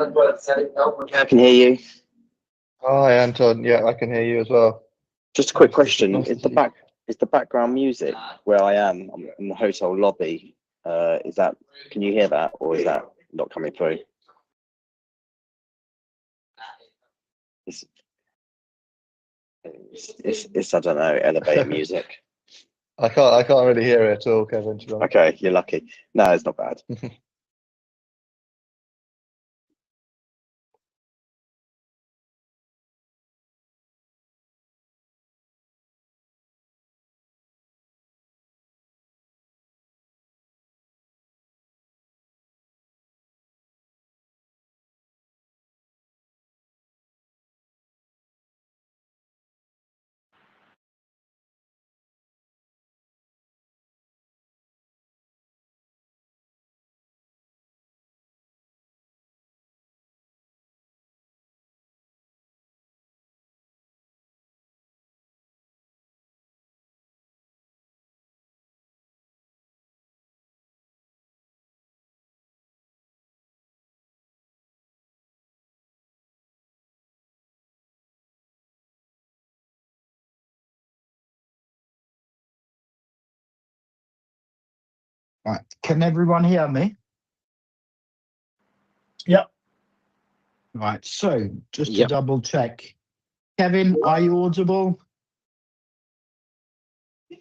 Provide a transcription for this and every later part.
I can hear you. Hi, Anton. Yeah, I can hear you as well. Just a quick question: Nice to is the see you. background music where I am? I'm in the hotel lobby. Is that? Can you hear that, or is that not coming through? It's it's I don't know, elevator music. I can't really hear it at all, Kevin, to be honest. Okay, you're lucky. No, it's not bad. Right. Can everyone hear me? Yep. Right. So just to Yep. double check, Kevin, are you audible?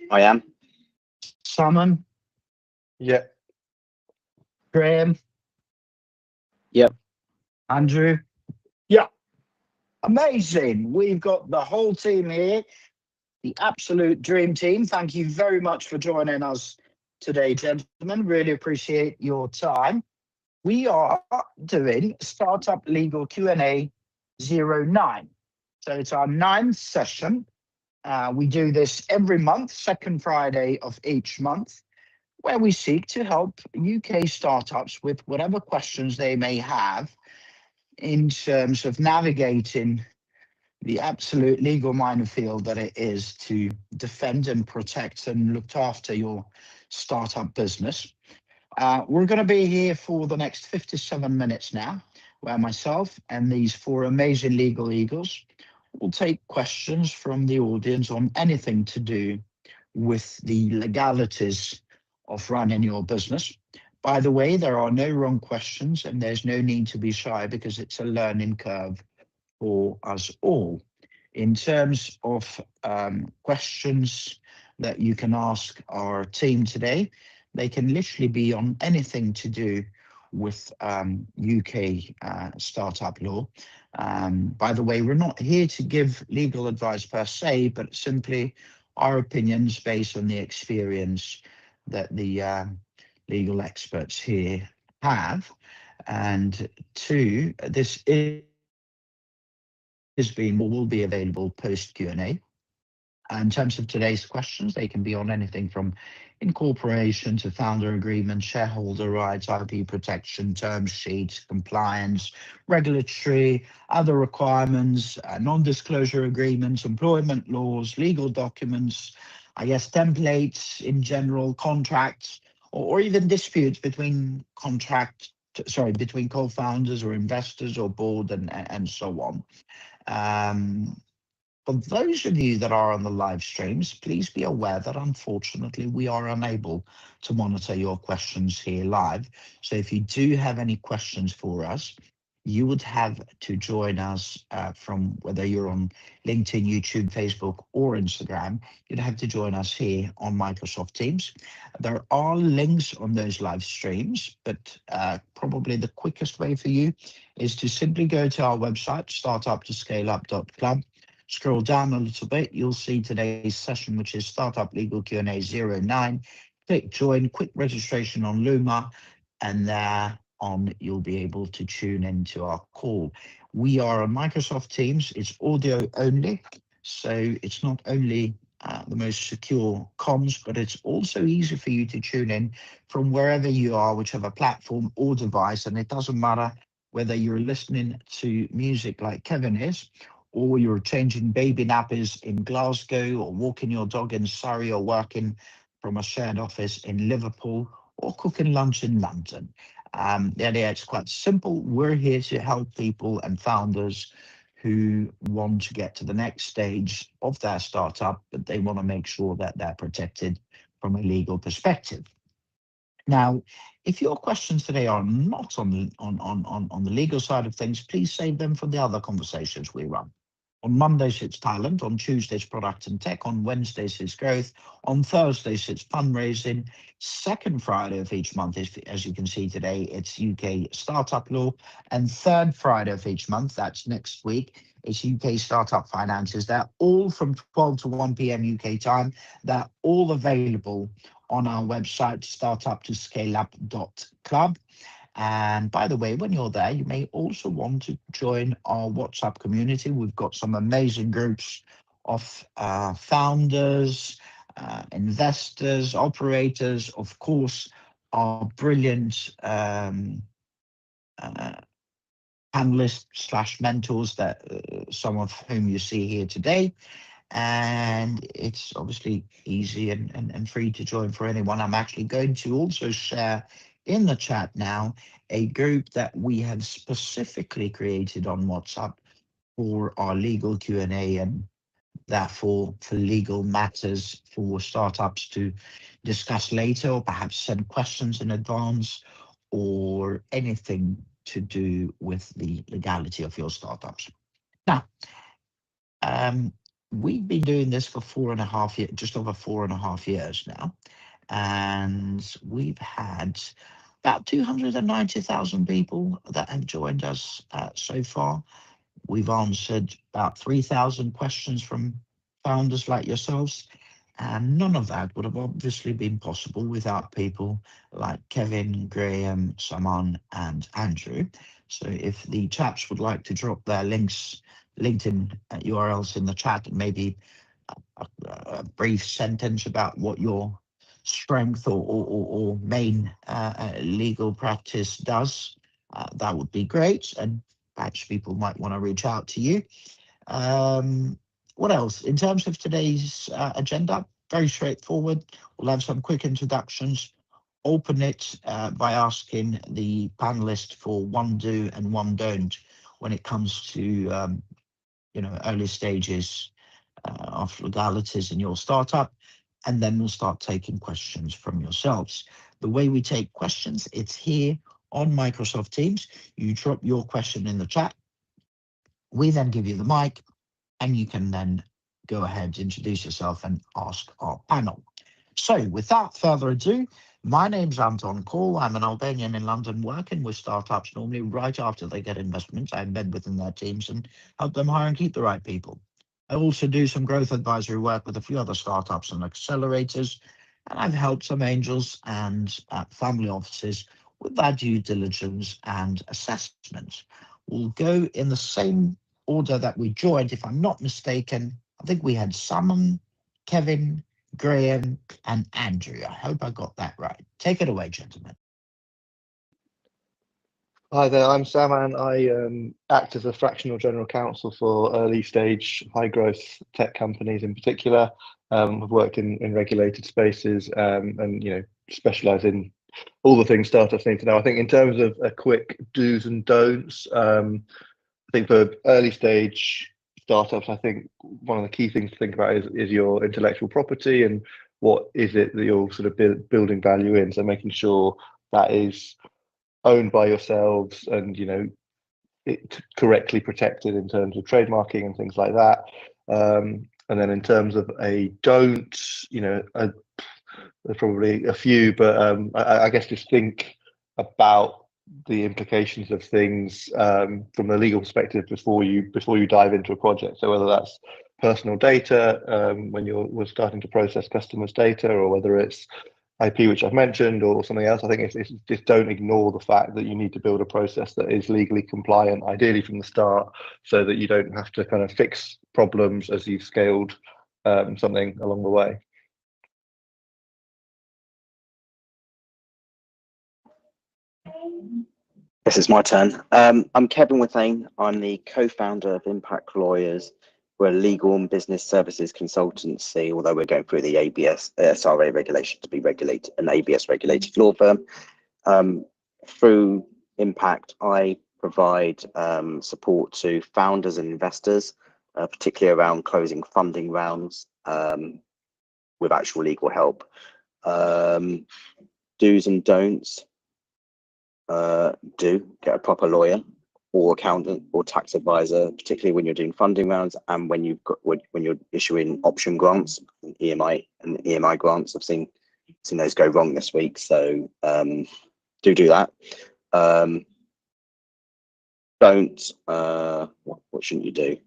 I am. Simon, Yeah. Graham, Yep. Andrew? Yeah. Amazing. We've got the whole team here, the absolute dream team. Thank you very much for joining us today, gentlemen. Really appreciate your time. We are doing Startup Legal Q&A 09. So it's our 9th session. We do this every month, second Friday of each month, where we seek to help UK startups with whatever questions they may have in terms of navigating the absolute legal minefield that it is to defend and protect and look after your startup business. We're going to be here for the next 57 minutes now, where myself and these 4 amazing legal eagles will take questions from the audience on anything to do with the legalities of running your business. By the way, there are no wrong questions and there's no need to be shy because it's a learning curve for us all. In terms of questions that you can ask our team today, they can literally be on anything to do with UK startup law. By the way, we're not here to give legal advice per se, but simply our opinions based on the experience that the legal experts here have. And 2, this will be available post Q&A. In terms of today's questions, they can be on anything from incorporation to founder agreement, shareholder rights, IP protection, term sheets, compliance, regulatory, other requirements, non-disclosure agreements, employment laws, legal documents, I guess templates in general, contracts, or even disputes between between co-founders or investors or board and so on. For those of you that are on the live streams, please be aware that unfortunately we are unable to monitor your questions here live. So if you do have any questions for us, you would have to join us from whether you're on LinkedIn, YouTube, Facebook, or Instagram. You'd have to join us here on Microsoft Teams. There are links on those live streams, but probably the quickest way for you is to simply go to our website, startuptoscaleup.club. Scroll down a little bit, you'll see today's session, which is Startup Legal Q&A 09. Click join, quick registration on Luma, and there on you'll be able to tune into our call. We are on Microsoft Teams, it's audio only, so it's not only the most secure comms, but it's also easy for you to tune in from wherever you are, whichever platform or device, and it doesn't matter whether you're listening to music like Kevin is, or you're changing baby nappies in Glasgow, or walking your dog in Surrey, or working from a shared office in Liverpool, or cooking lunch in London. The idea is quite simple. We're here to help people and founders who want to get to the next stage of their startup, but they want to make sure that they're protected from a legal perspective. Now, if your questions today are not on the legal side of things, please save them for the other conversations we run. On Mondays, it's talent. On Tuesdays, product and tech. On Wednesdays, it's growth. On Thursdays, it's fundraising. Second Friday of each month is, as you can see today, it's UK startup law. And third Friday of each month, that's next week, it's UK startup finances. They're all from 12 to 1 p.m. UK time. They're all available on our website, startuptoscaleup.club. And by the way, when you're there, you may also want to join our WhatsApp community. We've got some amazing groups of founders, investors, operators, of course, our brilliant panelists / mentors, that some of whom you see here today. And it's obviously easy and free to join for anyone. I'm actually going to also share in the chat now a group that we have specifically created on WhatsApp for our legal Q&A, and therefore for legal matters for startups to discuss later, or perhaps send questions in advance, or anything to do with the legality of your startups. Now, we've been doing this for 4.5 years, just over 4.5 years now, and we've had about 290,000 people that have joined us so far. We've answered about 3,000 questions from founders like yourselves, and none of that would have obviously been possible without people like Kevin, Graham, Saman, and Andrew. So if the chaps would like to drop their LinkedIn URLs in the chat, and maybe a brief sentence about what your strength or main legal practice does, that would be great. And perhaps people might want to reach out to you. What else? In terms of today's agenda, very straightforward. We'll have some quick introductions. Open it by asking the panelist for one do and one don't when it comes to early stages of legalities in your startup, and then we'll start taking questions from yourselves. The way we take questions, it's here on Microsoft Teams. You drop your question in the chat. We then give you the mic, and you can then go ahead, introduce yourself, and ask our panel. So without further ado, my name's Anton Cole. I'm an Albanian in London working with startups. Normally right after they get investments, I embed within their teams and help them hire and keep the right people. I also do some growth advisory work with a few other startups and accelerators, and I've helped some angels and family offices with their due diligence and assessments. We'll go in the same order that we joined. If I'm not mistaken, I think we had Simon, Kevin, Graham, and Andrew. I hope I got that right. Take it away, gentlemen. Hi there, I'm Sam, and I act as a fractional general counsel for early stage, high growth tech companies in particular. I've worked in regulated spaces and specialize in all the things startups need to know. I think in terms of a quick do's and don'ts, I think for early stage startups, I think one of the key things to think about is your intellectual property and what is it that you're sort of building value in. So making sure that is owned by yourselves and it correctly protected in terms of trademarking and things like that. And then in terms of a don't, there's probably a few, but I guess just think about the implications of things from a legal perspective before you dive into a project. So whether that's personal data when we're starting to process customers' data, or whether it's IP, which I've mentioned, or something else, I think it's just don't ignore the fact that you need to build a process that is legally compliant, ideally from the start, so that you don't have to kind of fix problems as you've scaled something along the way. This is my turn. I'm Kevin Withane. I'm the co-founder of Impact Lawyers. We're a legal and business services consultancy, although we're going through the ASRA regulation to be regulated, an ABS regulated law firm. through Impact, I provide support to founders and investors, particularly around closing funding rounds with actual legal help. Do's and don'ts: do get a proper lawyer or accountant or tax advisor, particularly when you're doing funding rounds and when you're issuing option grants and EMI grants. I've seen those go wrong this week, so do that. Don't what shouldn't you do?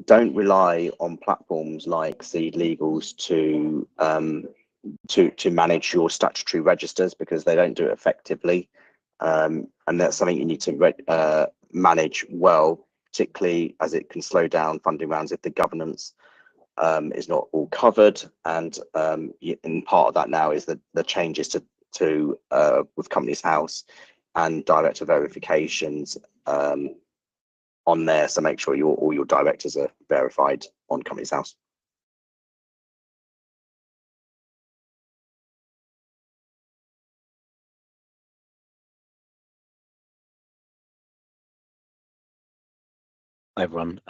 Don't rely on platforms like Seed Legals to manage your statutory registers, because they don't do it effectively, and that's something you need to manage well, particularly as it can slow down funding rounds if the governance is not all covered. And part of that now is the changes to with Companies House and director verifications on there, so make sure all your directors are verified on Companies House. Hi everyone,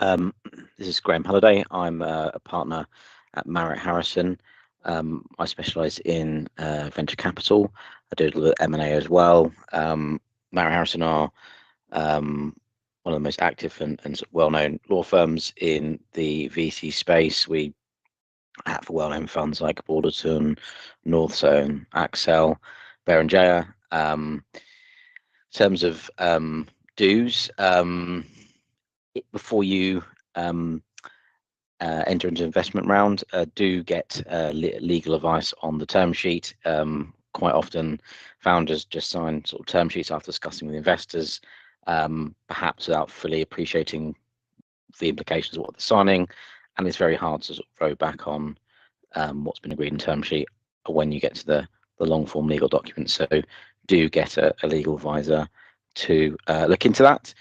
this is Graham Halliday. I'm a partner at Marriott Harrison. I specialise in venture capital. I do a little bit of M&A as well. Marriott Harrison are one of the most active and well-known law firms in the VC space. We have well-known funds like Borderton, Northzone, Accel, Berenjaya. In terms of dues, before you enter into investment round, do get legal advice on the term sheet. Quite often founders just sign sort of term sheets after discussing with investors, perhaps without fully appreciating the implications of what they're signing, and it's very hard to sort of throw back on what's been agreed in term sheet when you get to the long form legal documents. So do get a legal advisor to look into that.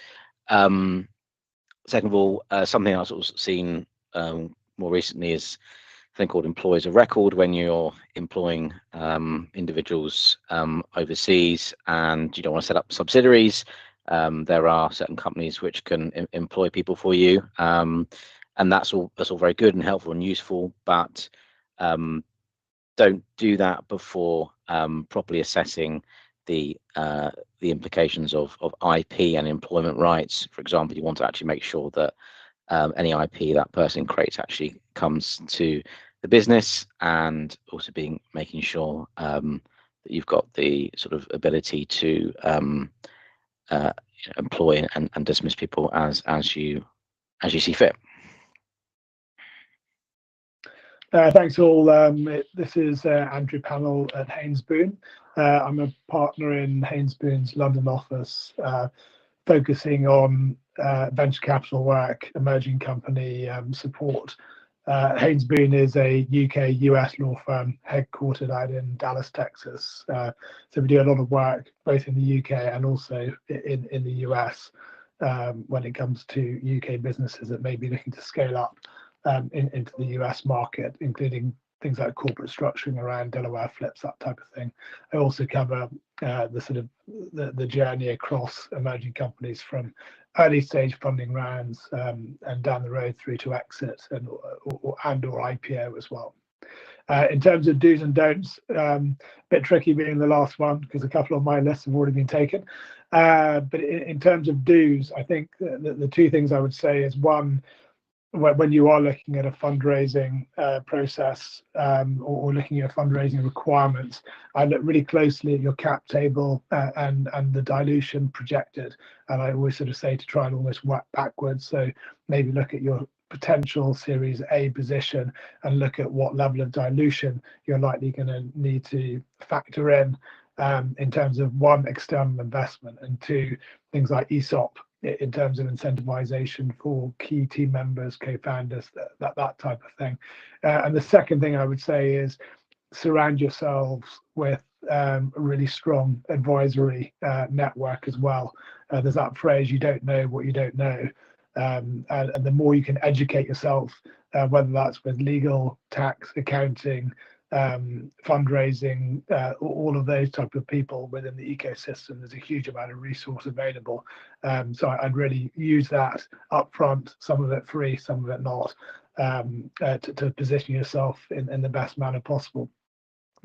Second of all, something I've sort of seen more recently is a thing called employees of record. When you're employing individuals overseas and you don't want to set up subsidiaries, there are certain companies which can employ people for you, and that's all very good and helpful and useful. But don't do that before properly assessing the implications of IP and employment rights. For example, you want to actually make sure that any IP that person creates actually comes to the business, and also making sure that you've got the sort of ability to employ and dismiss people as you see fit. Thanks all. This is Andrew Pannell at Hainsboone. I'm a partner in Hainsboone's London office, focusing on venture capital work, emerging company support. Hainsboone is a UK-US law firm headquartered out in Dallas, Texas. So we do a lot of work both in the UK and also in the US when it comes to UK businesses that may be looking to scale up into the US market, including things like corporate structuring around Delaware flips, that type of thing. I also cover the sort of the journey across emerging companies from early stage funding rounds and down the road through to exit and or IPO as well. In terms of do's and don'ts, a bit tricky being the last one because a couple of my lists have already been taken. But in terms of do's, I think the two things I would say is, one, when you are looking at a fundraising process or looking at fundraising requirements, I look really closely at your cap table and the dilution projected. And I always sort of say to try and almost work backwards. So maybe look at your potential Series A position and look at what level of dilution you're likely going to need to factor in terms of, one, external investment, and two, things like ESOP in terms of incentivization for key team members, co-founders, that type of thing. And the second thing I would say is surround yourselves with a really strong advisory network as well. There's that phrase, you don't know what you don't know. And the more you can educate yourself, whether that's with legal, tax, accounting, fundraising, all of those type of people within the ecosystem. There's a huge amount of resource available. So I'd really use that upfront, some of it free, some of it not, to position yourself in the best manner possible.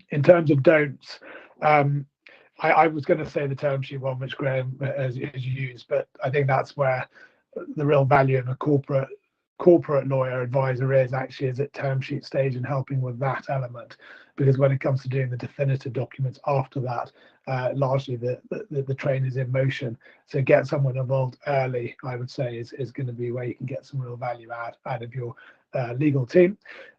In terms of don'ts, I was going to say the term sheet one, which Graham has used, but I think that's where the real value of a corporate lawyer advisor is at term sheet stage and helping with that element, because when it comes to doing the definitive documents after that, largely the train is in motion. So get someone involved early, I would say, is going to be where you can get some real value out of your legal team.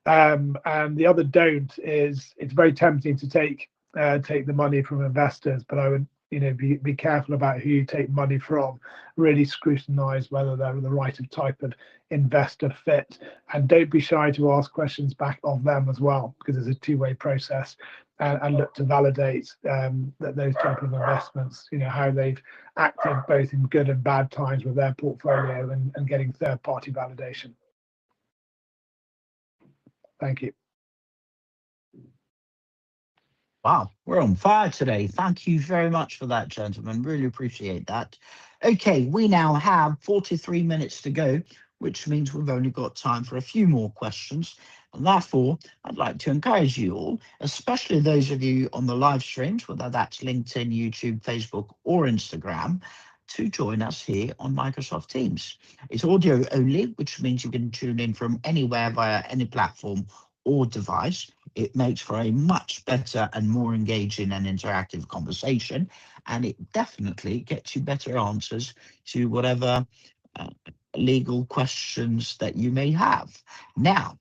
And the other don't is, it's very tempting to take the money from investors, but I would be careful about who you take money from. Really scrutinize whether they're the right type of investor fit, and don't be shy to ask questions back of them as well, because it's a two-way process, and look to validate that those type of investments, how they've acted both in good and bad times with their portfolio, and getting third-party validation. Thank you. Wow, we're on fire today. Thank you very much for that, gentlemen. Really appreciate that. Okay, we now have 43 minutes to go, which means we've only got time for a few more questions. And therefore, I'd like to encourage you all, especially those of you on the live streams, whether that's LinkedIn, YouTube, Facebook, or Instagram, to join us here on Microsoft Teams. It's audio only, which means you can tune in from anywhere via any platform or device. It makes for a much better and more engaging and interactive conversation, and it definitely gets you better answers to whatever legal questions that you may have. Now,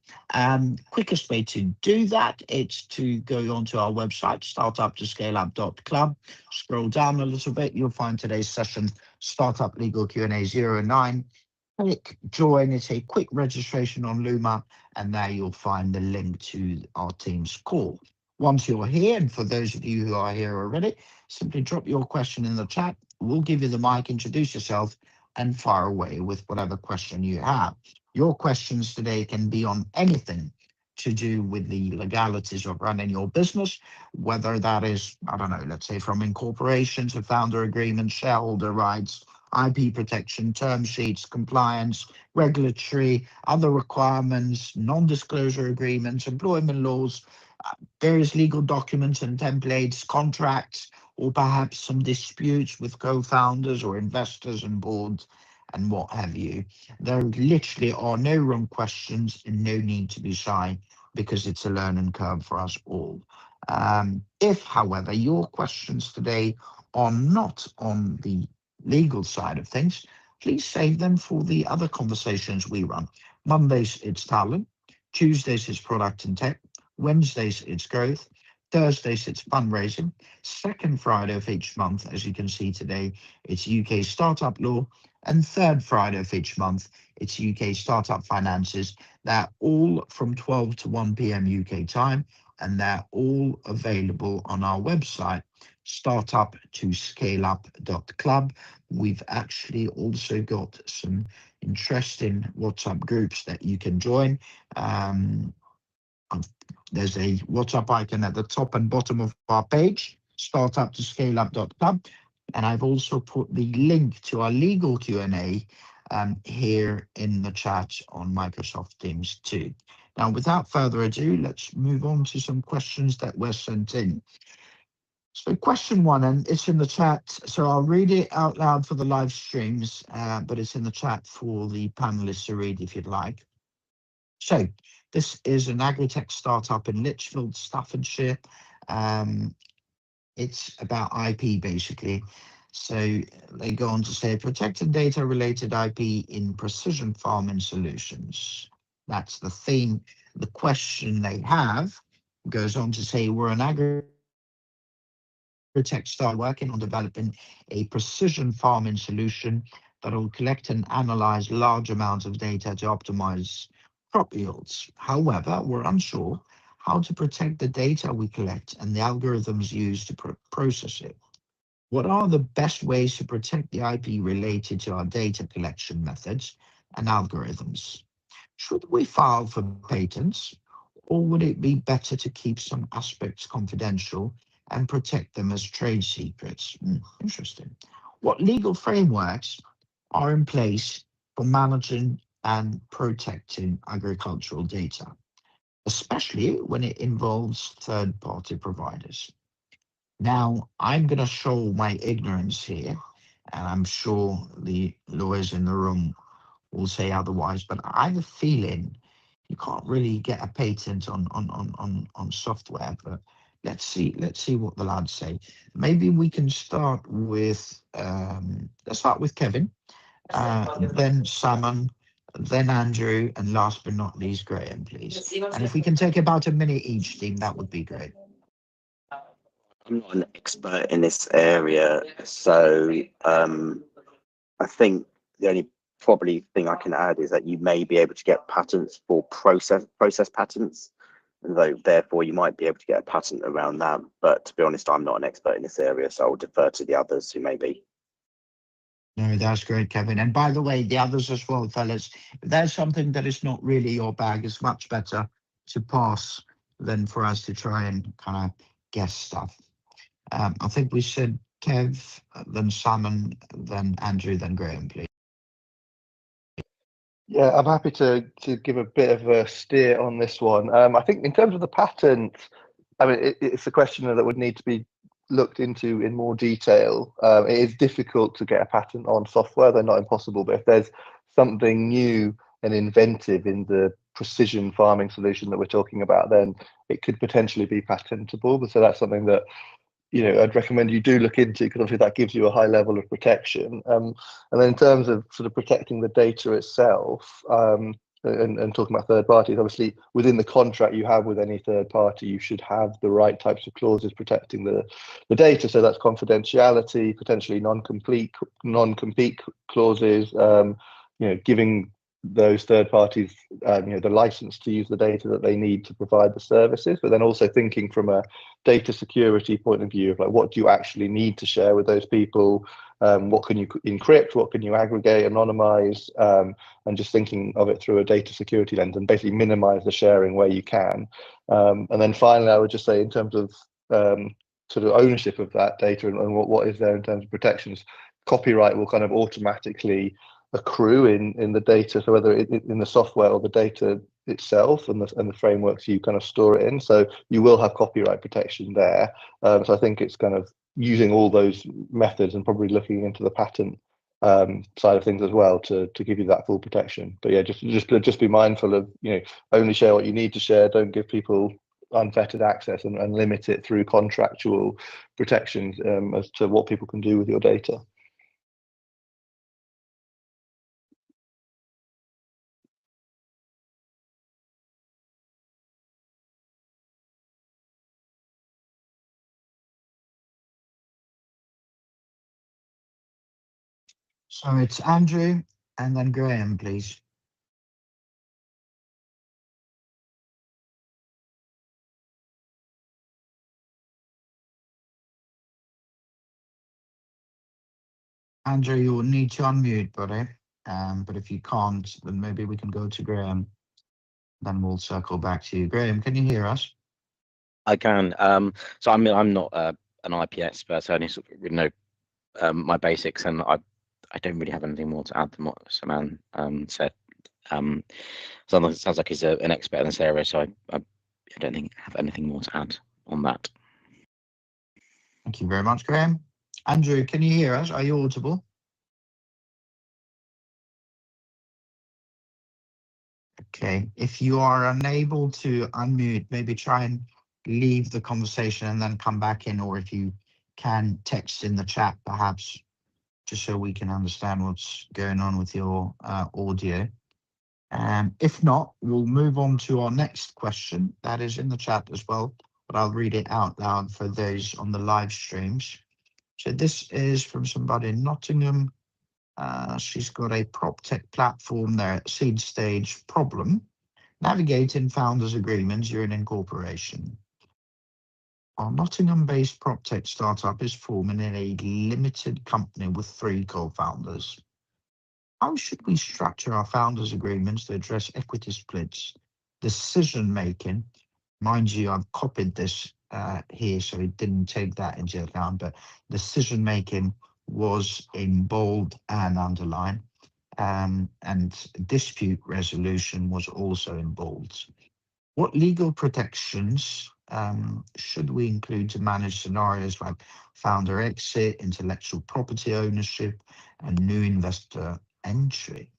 quickest way to do that, it's to go onto our website, startuptoscaleup.club. Scroll down a little bit, you'll find today's session, Startup Legal Q&A 09. Click join. It's a quick registration on Luma, and there you'll find the link to our Teams call. Once you're here, and for those of you who are here already, simply drop your question in the chat. We'll give you the mic, introduce yourself, and fire away with whatever question you have. Your questions today can be on anything to do with the legalities of running your business, whether that is, I don't know, let's say from incorporation to founder agreement, shareholder rights, IP protection, term sheets, compliance, regulatory, other requirements, non-disclosure agreements, employment laws, various legal documents and templates, contracts, or perhaps some disputes with co-founders or investors and boards and what have you. There literally are no wrong questions and no need to be shy, because it's a learning curve for us all. If, however, your questions today are not on the legal side of things, please save them for the other conversations we run. Mondays, it's talent. Tuesdays, it's product and tech. Wednesdays, it's growth. Thursdays, it's fundraising. Second Friday of each month, as you can see today, it's UK startup law. And third Friday of each month, it's UK startup finances. They're all from 12 to 1 p.m. UK time, and they're all available on our website, startuptoscaleup.club. We've actually also got some interesting WhatsApp groups that you can join. There's a WhatsApp icon at the top and bottom of our page, startuptoscaleup.club. And I've also put the link to our legal Q&A here in the chat on Microsoft Teams too. Now, without further ado, let's move on to some questions that were sent in. So question one, and it's in the chat, so I'll read it out loud for the live streams, but it's in the chat for the panelists to read if you'd like. So this is an agri-tech startup in Lichfield, Staffordshire. It's about IP basically. So they go on to say protected data related IP in precision farming solutions. That's the theme. The question they have goes on to say we're an agri-tech startup working on developing a precision farming solution that will collect and analyze large amounts of data to optimize crop yields. However, we're unsure how to protect the data we collect and the algorithms used to process it. What are the best ways to protect the IP related to our data collection methods and algorithms? Should we file for patents, Or would it be better to keep some aspects confidential and protect them as trade secrets? Interesting. What legal frameworks are in place for managing and protecting agricultural data, especially when it involves third-party providers? Now, I'm going to show my ignorance here, and I'm sure the lawyers in the room will say otherwise, but I have a feeling you can't really get a patent on software. But let's see what the lads say. Maybe we can start with let's start with Kevin, then Simon, then Andrew, and last but not least Graham, please. And if we can take about a minute each, team, that would be great. I'm not an expert in this area, so I think the only probably thing I can add is that you may be able to get patents for process patents, and therefore you might be able to get a patent around that. But to be honest, I'm not an expert in this area, so I'll defer to the others who may be. No, that's great, Kevin. And by the way, the others as well, fellas, if there's something that is not really your bag, it's much better to pass than for us to try and kind of guess stuff. I think we said Kev, then Simon, then Andrew, then Graham, please. Yeah, I'm happy to give a bit of a steer on this one. I think in terms of the patent, I mean, it's a question that would need to be looked into in more detail. It is difficult to get a patent on software. They're not impossible, but if there's something new and inventive in the precision farming solution that we're talking about, then it could potentially be patentable. So that's something that, you know, I'd recommend you do look into, because obviously that gives you a high level of protection. And then in terms of sort of protecting the data itself, and talking about third parties, obviously within the contract you have with any third party, you should have the right types of clauses protecting the data. So that's confidentiality, potentially non-compete clauses, you know, giving those third parties you know, the license to use the data that they need to provide the services, but then also thinking from a data security point of view of like, what do you actually need to share with those people? What can you encrypt? What can you aggregate, anonymize? And just thinking of it through a data security lens and basically minimize the sharing where you can. And then finally, I would just say in terms of sort of ownership of that data and what is there in terms of protections, copyright will kind of automatically accrue in the data, so whether in the software or the data itself and the frameworks you kind of store it in, so you will have copyright protection there. So I think it's kind of using all those methods and probably looking into the patent side of things as well to give you that full protection. But yeah, just be mindful of, you know, only share what you need to share. Don't give people unfettered access, and limit it through contractual protections as to what people can do with your data. So it's Andrew and then Graham, please. Andrew, you'll need to unmute, buddy. But if you can't, then maybe we can go to Graham. Then we'll circle back to you. Graham, can you hear us? I can. So I'm not an IP expert, so I only sort of really know my basics, and I don't really have anything more to add than what Saman said. Sounds like he's an expert in this area, so I don't think I have anything more to add on that. Thank you very much, Graham. Andrew, can you hear us? Are you audible? Okay, if you are unable to unmute, maybe try and leave the conversation and then come back in, or if you can text in the chat, perhaps, just so we can understand what's going on with your audio. If not, we'll move on to our next question. That is in the chat as well, but I'll read it out loud for those on the live streams. So this is from somebody in Nottingham. She's got a prop tech platform there at seed stage. Problem: navigating founders agreements during incorporation. Our Nottingham-based prop tech startup is forming in a limited company with 3 co-founders. How should we structure our founders agreements to address equity splits decision making, mind you, I've copied this here, so it didn't take that into account, but decision making was in bold and underlined, and dispute resolution was also in bold. What legal protections should we include to manage scenarios like founder exit, intellectual property ownership, and new investor entry?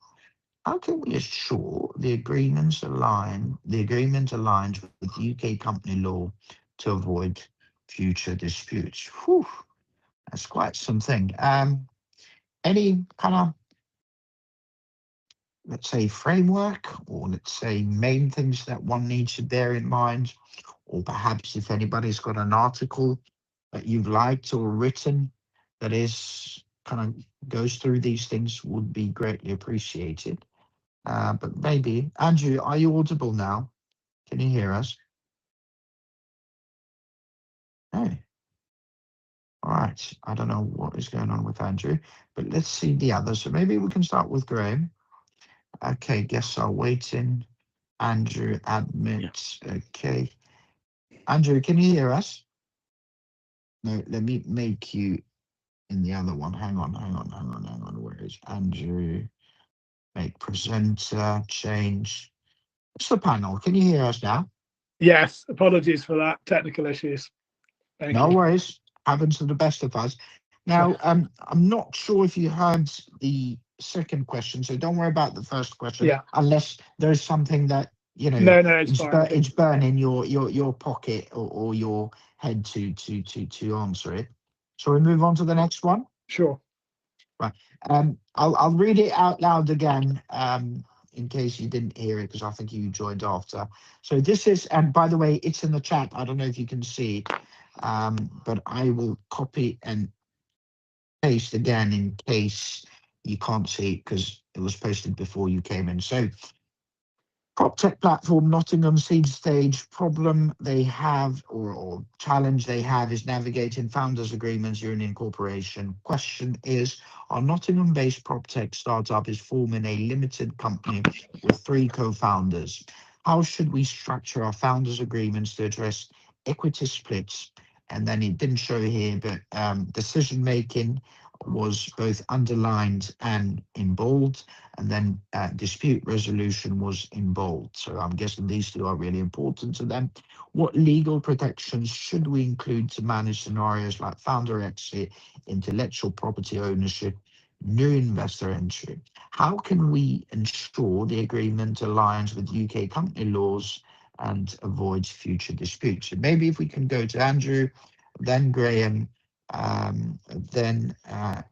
How can we assure the agreement aligns with UK company law to avoid future disputes? Whew, that's quite something. Any kind of, let's say, framework, or let's say main things that one needs to bear in mind, or perhaps if anybody's got an article that you've liked or written that is kind of goes through these things, would be greatly appreciated. But maybe, Andrew, are you audible now? Can you hear us? Hey. All right. I don't know what is going on with Andrew, but let's see the others. So maybe we can start with Graham. Okay, guests are waiting. Andrew, admit. Yeah. Okay. Andrew, can you hear us? No, let me make you in the other one. Hang on. Where is Andrew? Make presenter, change. What's the panel? Can you hear us now? Yes, apologies for that, technical issues. Thank no you. worries. Happens to the best of us. Now, I'm not sure if you heard the second question, so don't worry about the first question. Yeah. Unless there's something that, you know, No, it's fine. it's burning your pocket or your head to answer it. So we move on to the next one. Sure. Right. I'll read it out loud again, in case you didn't hear it, because I think you joined after. So this is, and by the way, it's in the chat. I don't know if you can see it, but I will copy and paste again in case you can't see it, because it was posted before you came in. So, PropTech platform, Nottingham seed stage. Problem they have, or challenge they have, is navigating founders agreements during incorporation. Question is, our Nottingham-based PropTech startup is forming a limited company with 3 co-founders. How should we structure our founders agreements to address equity splits? And then it didn't show here, but decision making was both underlined and in bold, and then dispute resolution was in bold. So I'm guessing these 2 are really important to them. What legal protections should we include to manage scenarios like founder exit, intellectual property ownership, new investor entry? How can we ensure the agreement aligns with UK company laws and avoids future disputes? So maybe if we can go to Andrew, then Graham, then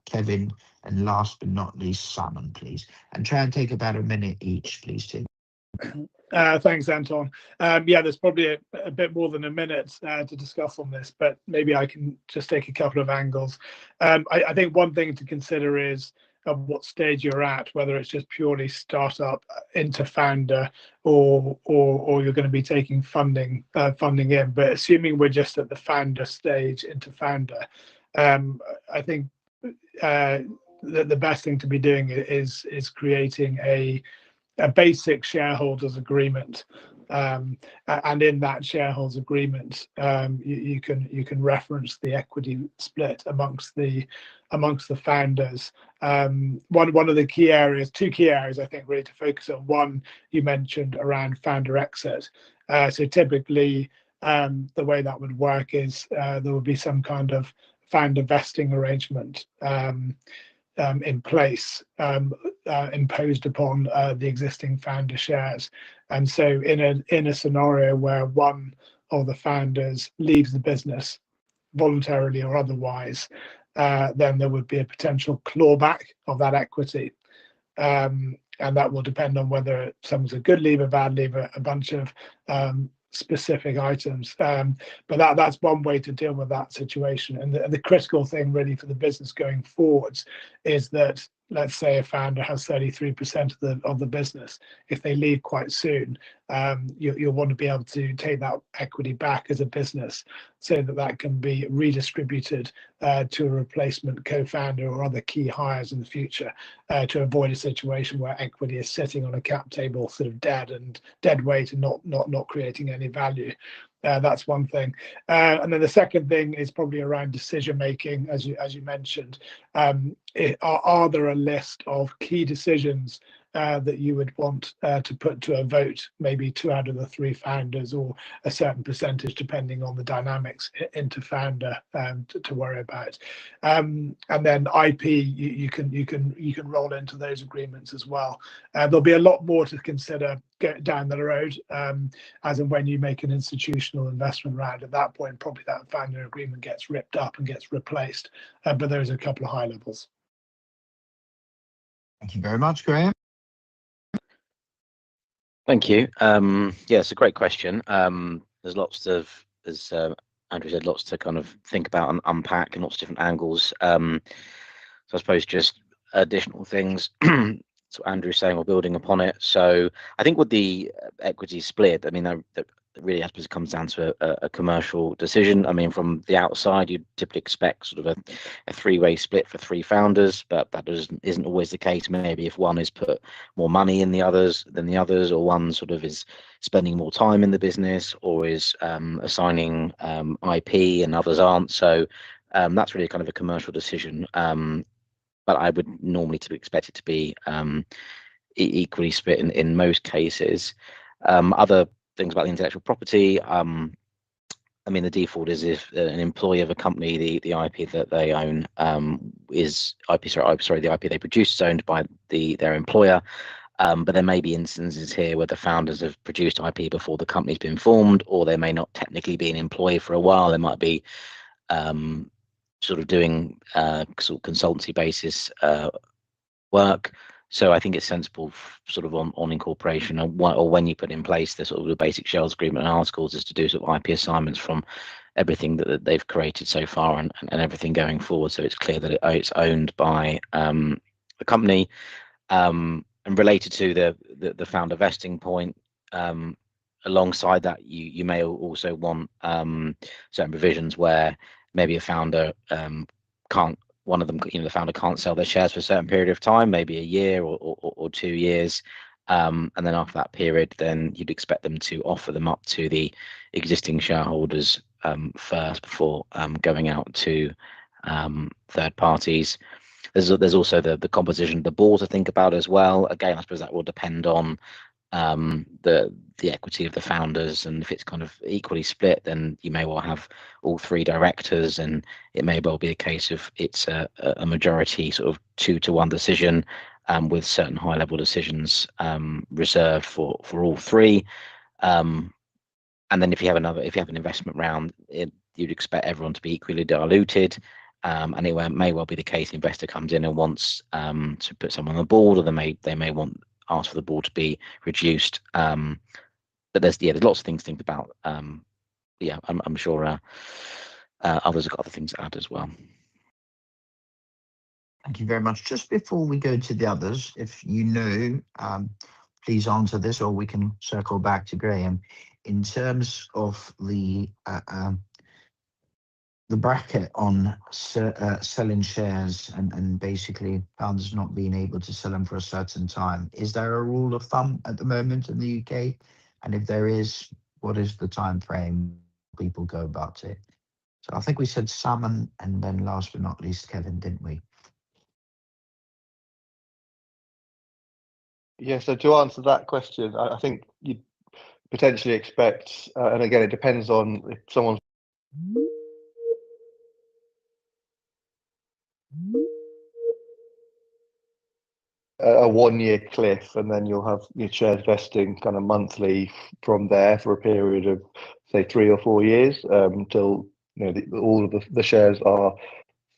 Kevin, and last but not least, Simon, please. And try and take about a minute each, please, Tim. Thanks, Anton. Yeah, there's probably a bit more than a minute to discuss on this, but maybe I can just take a couple of angles. I think one thing to consider is at what stage you're at, whether it's just purely startup into founder, or you're going to be taking funding in. But assuming we're just at the founder stage into founder, I think the best thing to be doing is creating a basic shareholders agreement, and in that shareholders agreement, you can reference the equity split amongst the founders. One of the key areas, 2 key areas, I think, really to focus on. One, you mentioned around founder exit. So typically, the way that would work is there would be some kind of founder vesting arrangement in place, imposed upon the existing founder shares. And so in a scenario where one of the founders leaves the business voluntarily or otherwise, then there would be a potential clawback of that equity. And that will depend on whether someone's a good leaver, bad leaver, a bunch of specific items. But that's one way to deal with that situation. And the critical thing really for the business going forwards is that let's say a founder has 33% of the business. If they leave quite soon, you'll want to be able to take that equity back as a business so that can be redistributed to a replacement co-founder or other key hires in the future, to avoid a situation where equity is sitting on a cap table sort of dead weight and not creating any value. That's one thing. And then the second thing is probably around decision making, as you mentioned. Are there a list of key decisions that you would want to put to a vote, maybe 2 out of the 3 founders, or a certain percentage depending on the dynamics into founder to worry about. And then IP, you can roll into those agreements as well. There'll be a lot more to consider down the road, as and when you make an institutional investment round. At that point, probably that founder agreement gets ripped up and gets replaced. But there's a couple of high levels. Thank you very much, Graham. Thank you. Yeah, it's a great question. There's lots of, as Andrew said, lots to kind of think about and unpack, and lots of different angles. So I suppose just additional things. So Andrew's saying, we're building upon it. So I think with the equity split, I mean, that really, I suppose it comes down to a commercial decision. I mean, from the outside, you'd typically expect sort of a 3-way split for 3 founders, but that isn't always the case. Maybe if one is put more money in than the others, or one sort of is spending more time in the business, or is assigning IP and others aren't. So that's really kind of a commercial decision. But I would normally expect it to be equally split in most cases. Other things about the intellectual property, I mean, the default is if an employee of a company, the IP that they own is IP. Sorry, the IP they produce is owned by their employer. But there may be instances here where the founders have produced IP before the company's been formed, or they may not technically be an employee for a while. They might be sort of doing sort of consultancy basis work. So I think it's sensible, sort of on incorporation, or when you put in place the sort of the basic shares agreement and articles, is to do sort of IP assignments from everything that they've created so far and everything going forward. So it's clear that it's owned by the company. And related to the founder vesting point, alongside that, you may also want certain provisions where maybe a founder can't. One of them, the founder can't sell their shares for a certain period of time, maybe a year or 2 years, and then after that period, then you'd expect them to offer them up to the existing shareholders first before going out to third parties. There's also the composition of the board to think about as well. Again, I suppose that will depend on the equity of the founders, and if it's kind of equally split, then you may well have all 3 directors, and it may well be a case of it's a majority sort of 2-to-1 decision, with certain high level decisions reserved for all 3. And then if you have an investment round, you'd expect everyone to be equally diluted. And it may well be the case the investor comes in and wants to put someone on the board, or they may want ask for the board to be reduced. But there's lots of things to think about. I'm sure others have got other things to add as well. Thank you very much. Just before we go to the others, if you know, please answer this, or we can circle back to Graham. In terms of the bracket on selling shares and basically founders not being able to sell them for a certain time, is there a rule of thumb at the moment in the UK? And if there is, what is the time frame people go about it? So I think we said Sam, and then last but not least, Kevin, didn't we? Yeah, so to answer that question, I think you'd potentially expect, and again, it depends on if someone's a 1-year cliff, and then you'll have your shares vesting kind of monthly from there for a period of, say, 3 or 4 years, until all of the shares are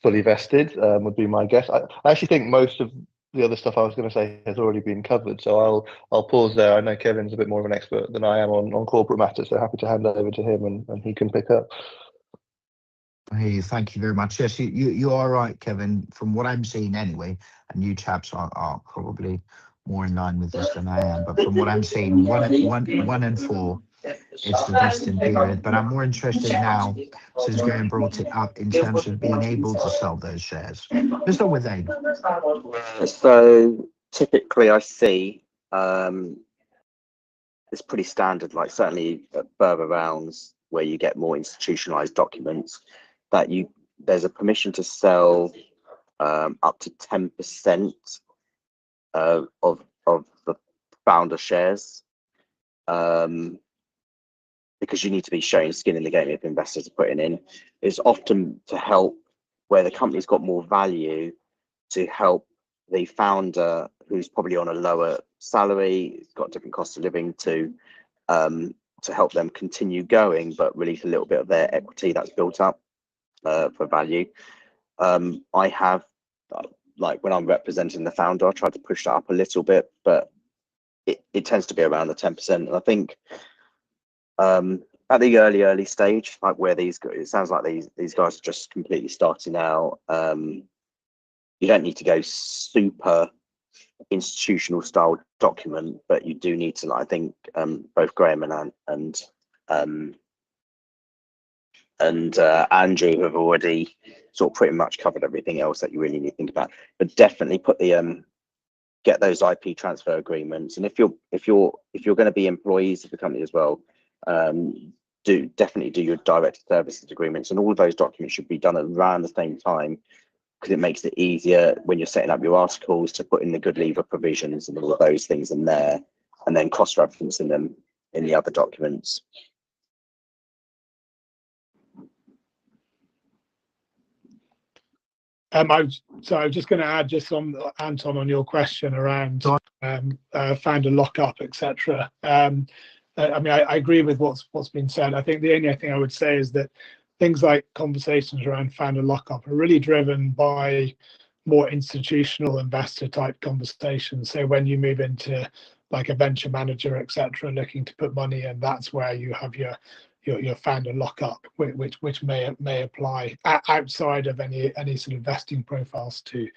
fully vested, would be my guess. I actually think most of the other stuff I was going to say has already been covered, so I'll pause there. I know Kevin's a bit more of an expert than I am on corporate matters, so happy to hand over to him and he can pick up. I hear you. Thank you very much. Yes, you are right, Kevin. From what I'm seeing anyway, and you chaps are probably more in line with this than I am. But from what I'm seeing, one and four, it's the vesting period. But I'm more interested now, since Graham brought it up, in terms of being able to sell those shares. Let's start with Aid. So typically, I see it's pretty standard. Like certainly at further rounds where you get more institutionalized documents, that there's a permission to sell up to 10% of the founder shares, because you need to be showing skin in the game if investors are putting in. It's often to help where the company's got more value, to help the founder who's probably on a lower salary, got different cost of living, to help them continue going, but release a little bit of their equity that's built up for value. I have, like when I'm representing the founder, I try to push that up a little bit, but it tends to be around the 10%. And I think at the early stage, like where it sounds like these guys are just completely starting out. You don't need to go super institutional style document, but you do need to, I think both Graham and Andrew have already sort of pretty much covered everything else that you really need to think about. But definitely put the get those IP transfer agreements, and if you're going to be employees of the company as well, definitely do your direct services agreements, and all of those documents should be done around the same time, because it makes it easier when you're setting up your articles to put in the good leaver provisions and all of those things in there, and then cross-referencing them in the other documents. I was just going to add, just on Anton, on your question around founder lockup, etc. I mean, I agree with what's been said. I think the only thing I would say is that things like conversations around founder lockup are really driven by more institutional investor type conversations. So when you move into like a venture manager, etc., looking to put money in, that's where you have your founder lockup, which may apply outside of any sort of vesting profiles to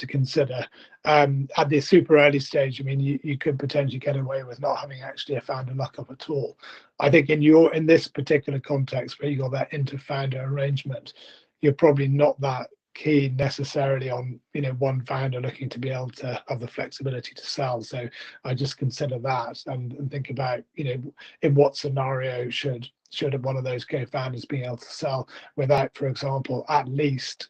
consider. At the super early stage, I mean, you could potentially get away with not having actually a founder lockup at all. I think in this particular context where you got that inter-founder arrangement, you're probably not that keen necessarily on one founder looking to be able to have the flexibility to sell. So I just consider that and think about in what scenario should one of those co-founders be able to sell without, for example, at least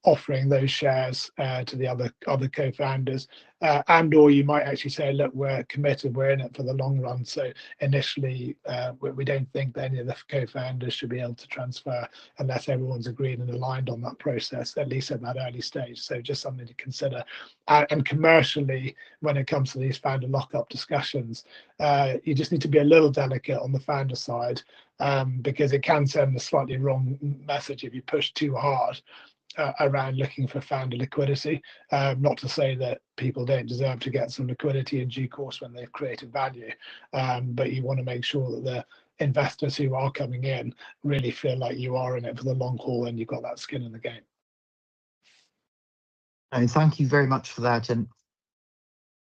offering those shares to the other co-founders, and or you might actually say, look, we're committed, we're in it for the long run, so initially we don't think that any of the co-founders should be able to transfer unless everyone's agreed and aligned on that process, at least at that early stage. So just something to consider. And commercially, when it comes to these founder lockup discussions, you just need to be a little delicate on the founder side, because it can send a slightly wrong message if you push too hard around looking for founder liquidity. Not to say that people don't deserve to get some liquidity in due course when they've created value, but you want to make sure that the investors who are coming in really feel like you are in it for the long haul and you've got that skin in the game. And thank you very much for that. And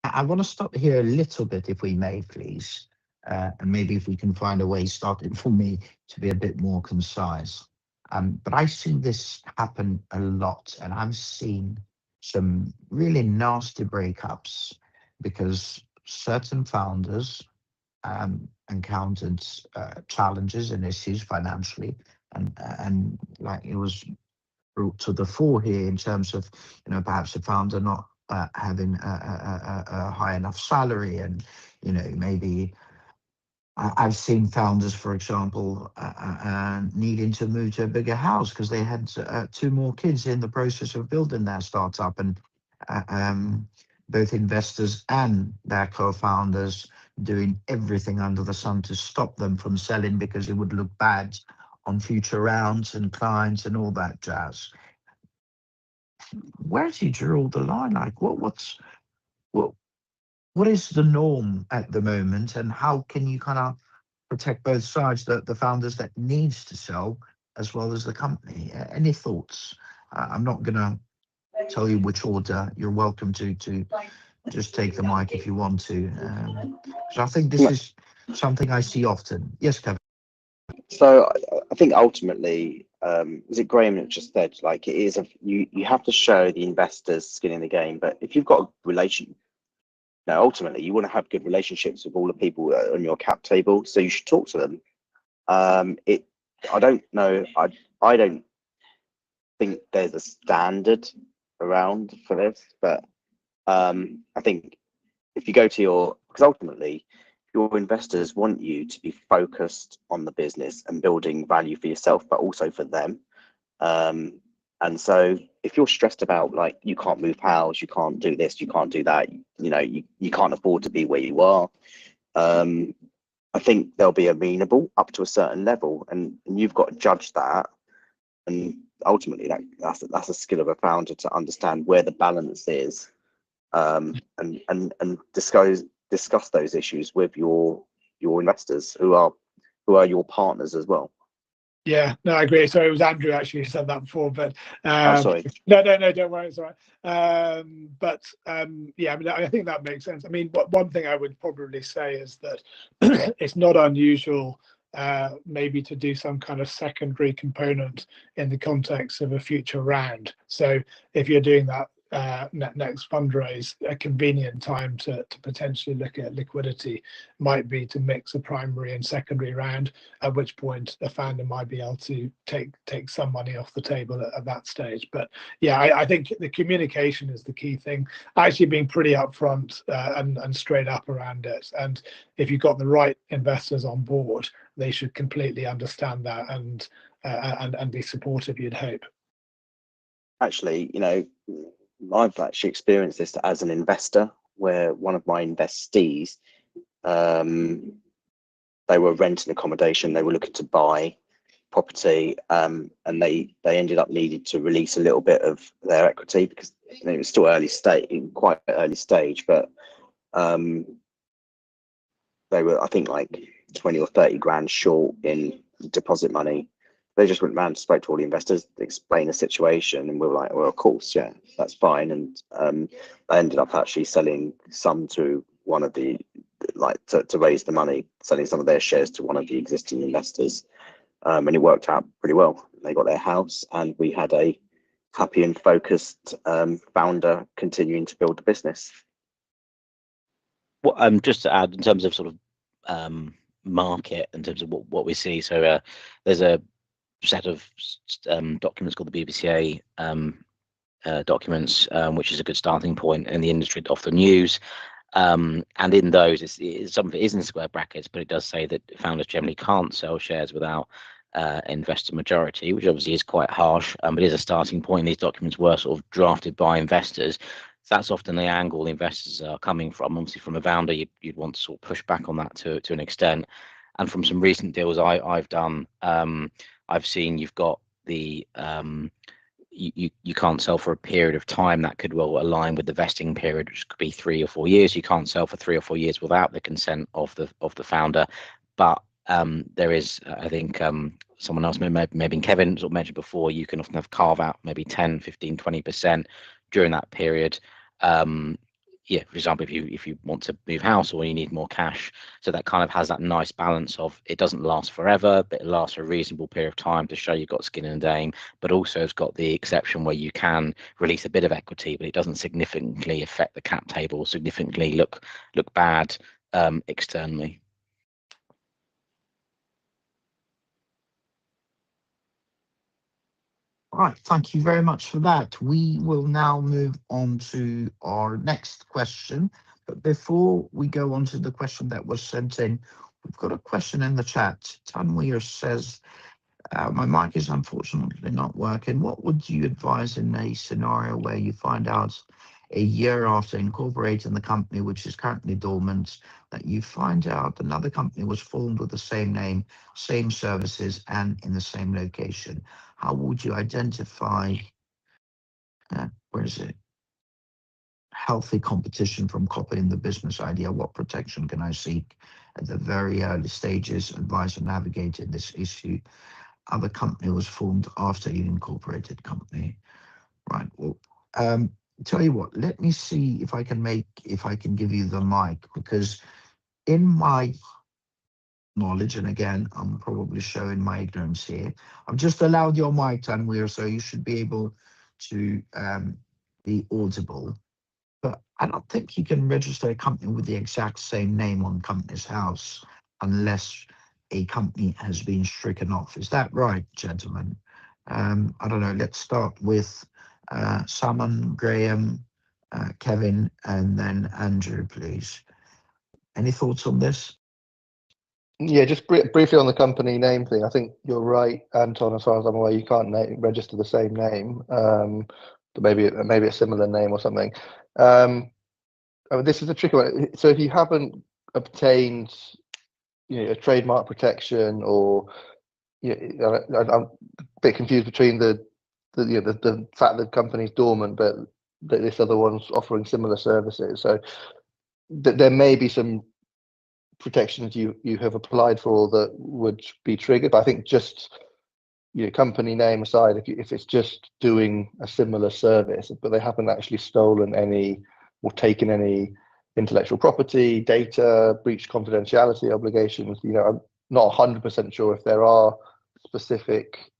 I want to stop here a little bit, if we may, please. And maybe if we can find a way, starting for me, to be a bit more concise. But I see this happen a lot, and I've seen some really nasty breakups because certain founders encountered challenges and issues financially, and like it was brought to the fore here in terms of perhaps a founder not having a high enough salary, and maybe I've seen founders, for example, needing to move to a bigger house because they had 2 more kids in the process of building their startup, and both investors and their co-founders doing everything under the sun to stop them from selling because it would look bad on future rounds and clients and all that jazz. Where do you draw the line? Like, what is the norm at the moment, and how can you kind of protect both sides, the founders that needs to sell as well as the company. Any thoughts? I'm not going to tell you which order. You're welcome to just take the mic if you want to. So I think this is something I see often. Yes, Kevin. So I think ultimately, is it Graham that just said, like, it is you have to show the investors skin in the game. But if you've got a relation, no, ultimately you want to have good relationships with all the people on your cap table. So you should talk to them. I don't know. I don't think there's a standard around for this, but I think if you go to because ultimately your investors want you to be focused on the business and building value for yourself, but also for them. And so if you're stressed about, like, you can't move house, you can't do this, you can't do that, you can't afford to be where you are, I think they'll be amenable up to a certain level, and you've got to judge that. And ultimately that's a skill of a founder, to understand where the balance is, and discuss those issues with your investors, who are your partners as well. Yeah, no, I agree. Sorry, it was Andrew actually who said that before, but I'm sorry. No, don't worry, it's all right. Yeah, I mean, I think that makes sense. I mean, one thing I would probably say is that it's not unusual maybe to do some kind of secondary component in the context of a future round. So if you're doing that next fundraise, a convenient time to potentially look at liquidity might be to mix a primary and secondary round, at which point a founder might be able to take some money off the table at that stage. But yeah, I think the communication is the key thing, actually being pretty upfront and straight up around it. And if you've got the right investors on board, they should completely understand that and be supportive, you'd hope. Actually, I've actually experienced this as an investor, where one of my investees, they were renting accommodation, they were looking to buy property, and they ended up needing to release a little bit of their equity, because it was still quite early stage, but they were, I think, like 20 or 30 grand short in deposit money. They just went round, spoke to all the investors, explained the situation, and we were like, well, of course, yeah, that's fine. And I ended up actually selling some to one of the, to raise the money, selling some of their shares to one of the existing investors. And it worked out pretty well. They got their house, and we had a happy and focused founder continuing to build the business. Well, just to add, in terms of sort of market, in terms of what we see, so there's a set of documents called the BBCA documents, which is a good starting point in the industry to often use. And in those, some of it is in square brackets, but it does say that founders generally can't sell shares without investor majority, which obviously is quite harsh, but is a starting point. These documents were sort of drafted by investors. So that's often the angle the investors are coming from. Obviously, from a founder, you'd want to sort of push back on that to an extent. And from some recent deals I've done, I've seen you've got the you can't sell for a period of time that could well align with the vesting period, which could be 3 or 4 years. You can't sell for 3 or 4 years without the consent of the founder. But there is, I think, someone else, maybe Kevin sort of mentioned before, you can often have carve out maybe 10, 15, 20% during that period. Yeah, for example, if you want to move house or you need more cash, so that kind of has that nice balance of, it doesn't last forever, but it lasts for a reasonable period of time to show you've got skin in the game, but also it's got the exception where you can release a bit of equity, but it doesn't significantly affect the cap table, significantly look bad externally. All right, thank you very much for that. We will now move on to our next question. But before we go on to the question that was sent in, we've got a question in the chat. Tanweer says, my mic is unfortunately not working. What would you advise in a scenario where you find out a year after incorporating the company, which is currently dormant, that you find out another company was formed with the same name, same services, and in the same location? How would you identify, healthy competition from copying the business idea? What protection can I seek at the very early stages? Advise on navigating this issue. other company was formed after you incorporated company. Right. Well, tell you what, let me see if I can give you the mic, because in my knowledge, and again, I'm probably showing my ignorance here, I've just allowed your mic, Tanweer, so you should be able to be audible. But I don't think you can register a company with the exact same name on Companies House unless a company has been stricken off. Is that right, gentlemen? I don't know. Let's start with Salman, Graham, Kevin, and then Andrew, please. Any thoughts on this? Yeah, just briefly on the company name thing. I think you're right, Anton. As far as I'm aware, you can't register the same name, but maybe a similar name or something. I mean, this is a tricky one. So if you haven't obtained, a trademark protection, or I'm a bit confused between the fact that the company's dormant, but that this other one's offering similar services. So there may be some protections you have applied for that would be triggered. But I think just company name aside, if it's just doing a similar service, but they haven't actually stolen any or taken any intellectual property, data, breached confidentiality obligations, I'm not 100% sure if there are specific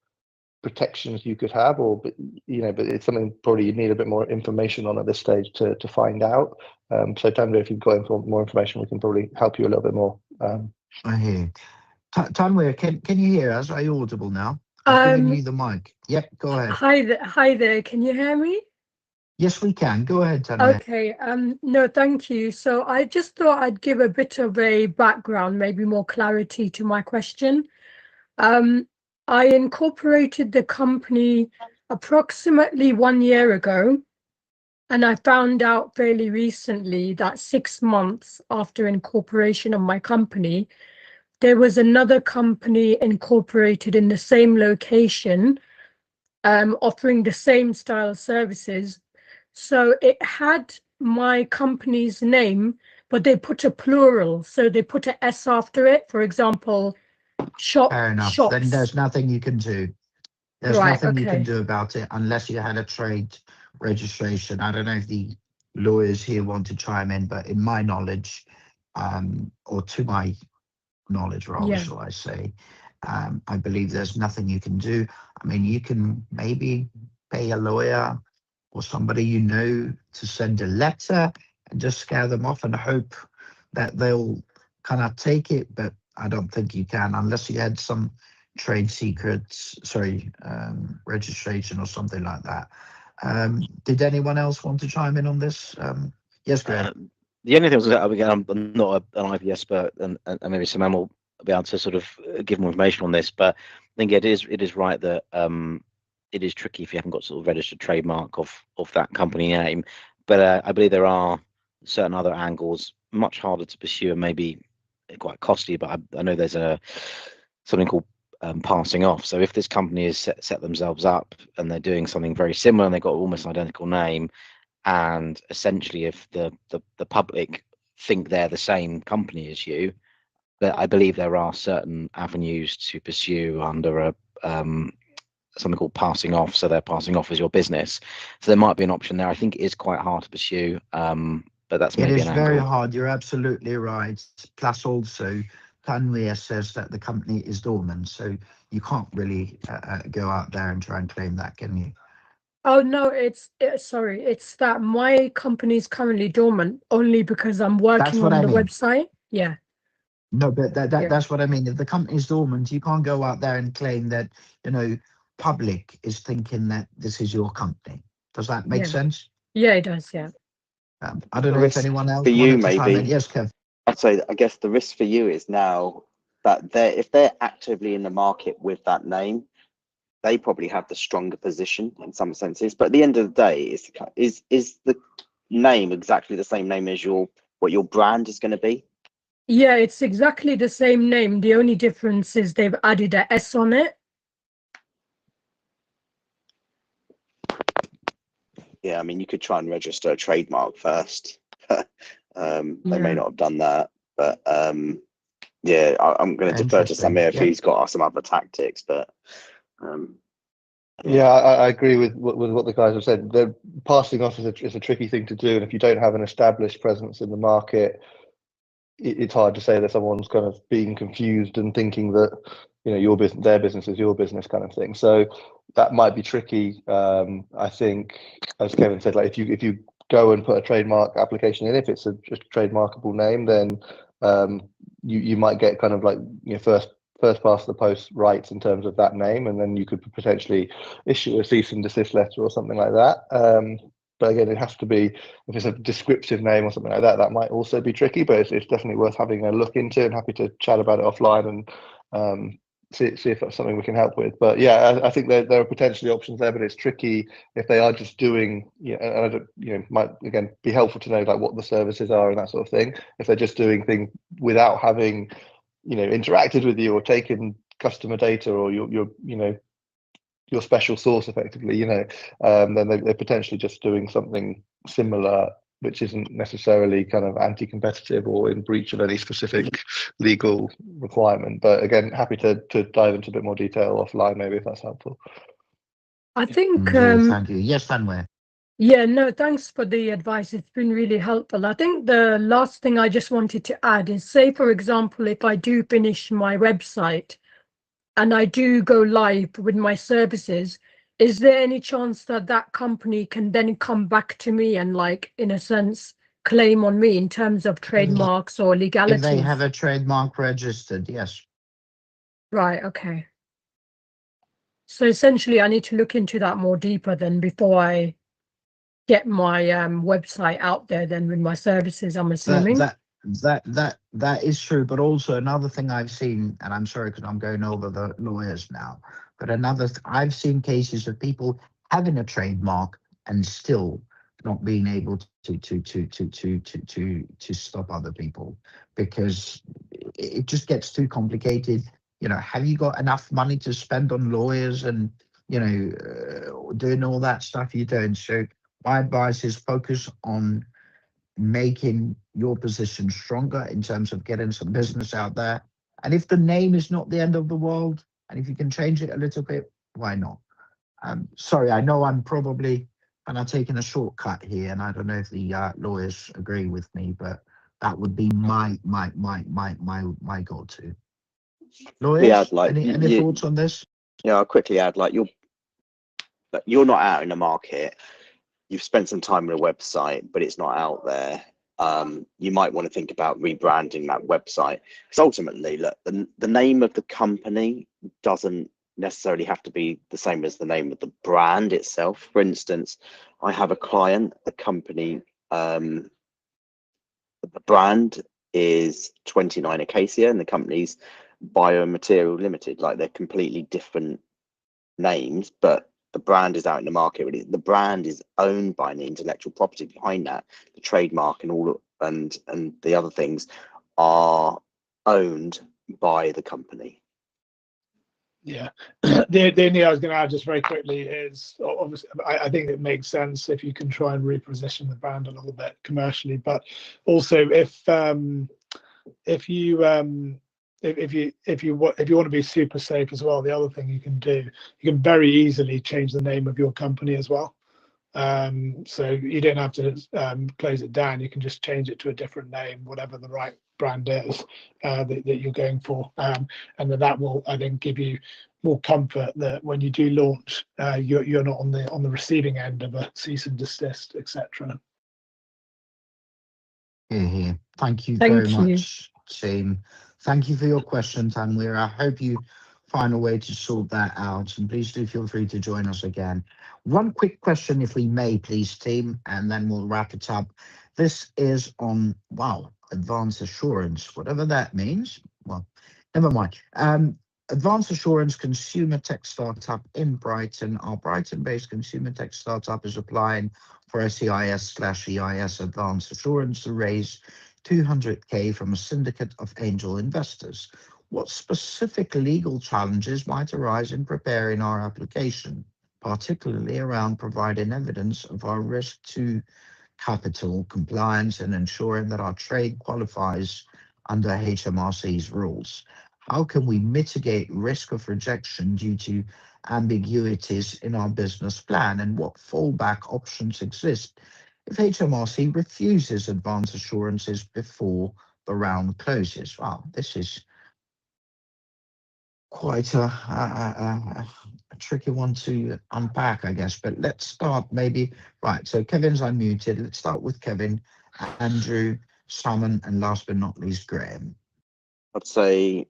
protections you could have, but it's something probably you need a bit more information on at this stage to find out. So Tanweer, if you've got more information, we can probably help you a little bit more. I hear. Tanweer, can you hear us? Are you audible now? I've given you the mic. Yep, go ahead. Hi there. Can you hear me? Yes, we can. Go ahead, Tanweer. Okay. No, thank you. So I just thought I'd give a bit of a background, maybe more clarity to my question. I incorporated the company approximately 1 year ago, and I found out fairly recently that 6 months after incorporation of my company, there was another company incorporated in the same location, offering the same style services. So it had my company's name, but they put a plural. So they put an S after it. For example, Fair enough. shops. Then there's nothing you can do. There's Right, nothing you can okay. do about it unless you had a trade registration. I don't know if the lawyers here want to chime in, but in my knowledge, or to my knowledge, rather, Yeah. shall I say, I believe there's nothing you can do. I mean, you can maybe pay a lawyer or somebody to send a letter and just scare them off and hope that they'll kind of take it, but I don't think you can unless you had some trade secrets, registration or something like that. Did anyone else want to chime in on this? Yes, Graham. The only thing was that I'm not an IP expert, and maybe Simon will be able to sort of give more information on this. But I think it is right that it is tricky if you haven't got sort of registered trademark of that company name. But I believe there are certain other angles much harder to pursue and maybe quite costly. But I know there's something called passing off. So if this company has set themselves up and they're doing something very similar and they've got almost an identical name, and essentially if the public think they're the same company as you, that I believe there are certain avenues to pursue under a something called passing off. So they're passing off as your business. So there might be an option there. I think it is quite hard to pursue, but that's maybe an angle. It is very hard. You're absolutely right. Plus, also, Tanweer says that the company is dormant, so you can't really go out there and try and claim that, can you? Oh no, sorry, it's that my company is currently dormant only because I'm working on the website. Yeah. No, but that's what I mean. If the company is dormant, you can't go out there and claim that, public is thinking that this is your company. Does that make sense? Yeah, it does, yeah. I don't know if anyone else for you, wanted to chime in. maybe. Yes, Kev. I'd say I guess the risk for you is now that if they're actively in the market with that name, they probably have the stronger position in some senses. But at the end of the day, is the name exactly the same name as what your brand is going to be? Yeah, it's exactly the same name. The only difference is they've added a S on it. Yeah, I mean, you could try and register a trademark first. They may not have done that, but Yeah, I'm going to defer to Interesting. Samir if Yeah. he's got some other tactics, but Yeah, I agree with what the guys have said. The passing off is a tricky thing to do, and if you don't have an established presence in the market, it's hard to say that someone's kind of being confused and thinking that, you know, your business, their business is your business, kind of thing. So that might be tricky. I think, as Kevin said, like if you go and put a trademark application in, if it's a trademarkable name, then you might get kind of like, you know, first past the post rights in terms of that name, and then you could potentially issue a cease and desist letter or something like that. But again, it has to be, if it's a descriptive name or something like that, that might also be tricky, but it's definitely worth having a look into, and happy to chat about it offline and see if that's something we can help with. But yeah, I think there are potentially options there, but it's tricky if they are just doing, and I don't, might again be helpful to know like what the services are and that sort of thing. If they're just doing things without having, interacted with you or taken customer data or your special source effectively, then they're potentially just doing something similar, which isn't necessarily kind of anti-competitive or in breach of any specific legal requirement. But again, happy to dive into a bit more detail offline, maybe, if that's helpful. I think, Thank you. Yes, Fanway. yeah, no, thanks for the advice. It's been really helpful. I think the last thing I just wanted to add is, say, for example, if I do finish my website and I do go live with my services, is there any chance that that company can then come back to me and, like, in a sense, claim on me in terms of trademarks or legalities? If they have a trademark registered, yes. Right, okay. So essentially, I need to look into that more deeper then before I get my website out there then with my services, I'm assuming. That is true, but also another thing I've seen, and I'm sorry because I'm going over the lawyers now, but I've seen cases of people having a trademark and still not being able to stop other people, because it just gets too complicated. Have you got enough money to spend on lawyers and doing all that stuff? You don't. So my advice is focus on making your position stronger in terms of getting some business out there. And if the name is not the end of the world, and if you can change it a little bit, why not? Sorry, I know I'm probably kind of taking a shortcut here, and I don't know if the lawyers agree with me, but that would be my go-to. Lawyers, any thoughts on this? Yeah, I'll quickly add, like, you're not out in the market. You've spent some time on a website, but it's not out there. You might want to think about rebranding that website, because ultimately, look, the name of the company doesn't necessarily have to be the same as the name of the brand itself. For instance, I have a client, the company, the brand is 29 Acacia, and the company's Biomaterial Limited. Like, they're completely different names, but the brand is out in the market. Really, the brand is owned by the intellectual property behind that. The trademark and all, and the other things are owned by the company. Yeah, the only thing I was going to add just very quickly is, obviously, I think it makes sense if you can try and reposition the brand a little bit commercially, but also if you want to be super safe as well, the other thing you can do, you can very easily change the name of your company as well. So you don't have to close it down. You can just change it to a different name, whatever the right brand is that you're going for, and then that will, I think, give you more comfort that when you do launch, you're not on the receiving end of a cease and desist, etc. Thank you very much, team. Thank you for your question, Tanwir. I hope you find a way to sort that out, and please do feel free to join us again. One quick question, if we may, please, team, and then we'll wrap it up. This is on, wow, advanced assurance, whatever that means. Well, never mind. Advanced Assurance consumer tech startup in Brighton. Our Brighton-based consumer tech startup is applying for SEIS/EIS Advanced Assurance to raise 200K from a syndicate of angel investors. What specific legal challenges might arise in preparing our application, particularly around providing evidence of our risk to capital compliance and ensuring that our trade qualifies under HMRC's rules? How can we mitigate risk of rejection due to ambiguities in our business plan? And what fallback options exist if HMRC refuses advance assurances before the round closes? Wow, this is quite a tricky one to unpack, I guess. But let's start maybe, right, so Kevin's unmuted. Let's start with Kevin, Andrew, Simon, and last but not least, Graham. I'd say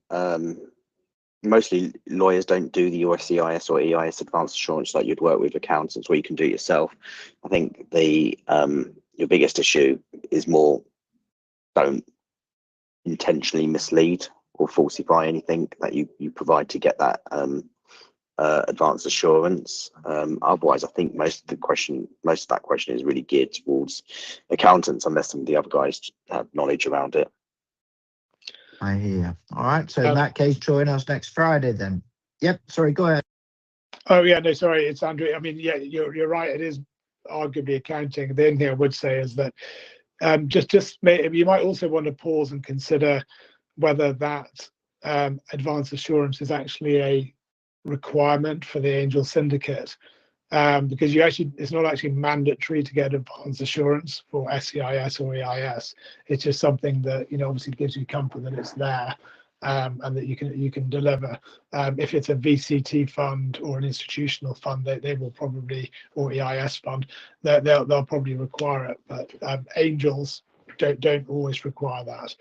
mostly lawyers don't do the USCIS or EIS advanced assurance like you'd work with accountants, where you can do it yourself. I think the your biggest issue is more don't intentionally mislead or falsify anything that you provide to get that advanced assurance. Otherwise, I think most of that question is really geared towards accountants, unless some of the other guys have knowledge around it. I hear. All right. So in that case, join us next Friday then. Yep. Sorry. Go ahead. Oh yeah, no, sorry, it's Andrew. I mean, yeah, you're right. It is arguably accounting. The only thing I would say is that you might also want to pause and consider whether that advanced assurance is actually a requirement for the angel syndicate. Because it's not actually mandatory to get advanced assurance for SCIS or EIS. It's just something that obviously gives you comfort that it's there, and that you can deliver. If it's a VCT fund or an institutional fund, they will probably, or EIS fund, they'll probably require it. But angels don't always require that.